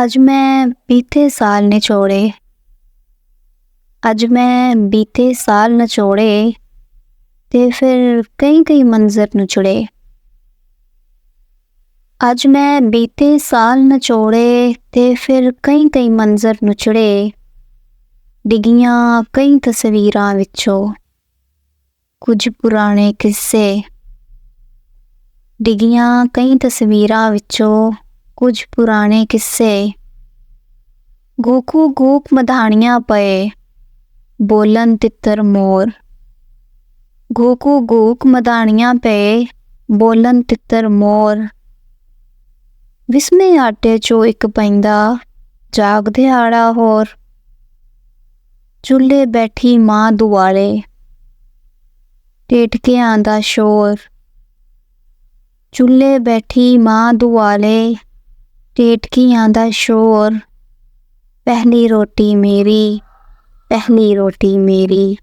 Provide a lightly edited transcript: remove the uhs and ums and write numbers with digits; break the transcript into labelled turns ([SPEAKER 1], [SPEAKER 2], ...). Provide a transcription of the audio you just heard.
[SPEAKER 1] ਅੱਜ ਮੈਂ ਬੀਤੇ ਸਾਲ ਨਿਚੋੜੇ ਤੇ ਫਿਰ ਕਈ ਮੰਜ਼ਰ ਨਚੋੜੇ। ਅੱਜ ਮੈਂ ਬੀਤੇ ਸਾਲ ਨਚੋੜੇ ਤੇ ਫਿਰ ਕਈ ਮੰਜ਼ਰ ਨਚੋੜੇ। ਡਿੱਗੀਆਂ ਕਈ ਤਸਵੀਰਾਂ ਵਿੱਚੋਂ ਕੁਝ ਪੁਰਾਣੇ ਕਿੱਸੇ। ਡਿੱਗੀਆਂ ਕਈ ਤਸਵੀਰਾਂ ਵਿੱਚੋਂ ਕੁਝ ਪੁਰਾਣੇ ਕਿੱਸੇ। ਗੂਕੂ ਗੂਕ ਮਧਾਣੀਆਂ ਪਏ ਬੋਲਣ ਤਿੱਤਰ ਮੋਰ। ਗੂਕੂ ਗੂਕ ਮਧਾਣੀਆਂ ਪਏ ਬੋਲਣ ਤਿੱਤਰ ਮੋਰ। ਵਿਸਮੇ ਆਟੇ ਚੋਂ ਇੱਕ ਪੈਂਦਾ ਜਾਗ ਦਿਹਾੜਾ ਹੋਰ। ਚੁੱਲ੍ਹੇ ਬੈਠੀ ਮਾਂ ਦੁਆਲੇ ਟੇਟਕਿਆਂ ਦਾ ਸ਼ੋਰ। ਚੁੱਲ੍ਹੇ ਬੈਠੀ ਮਾਂ ਦੁਆਲੇ ਟੇਟਕਿਆਂ ਦਾ ਸ਼ੋਰ। ਪਹਿਲੀ ਰੋਟੀ ਮੇਰੀ, ਪਹਿਲੀ ਰੋਟੀ ਮੇਰੀ।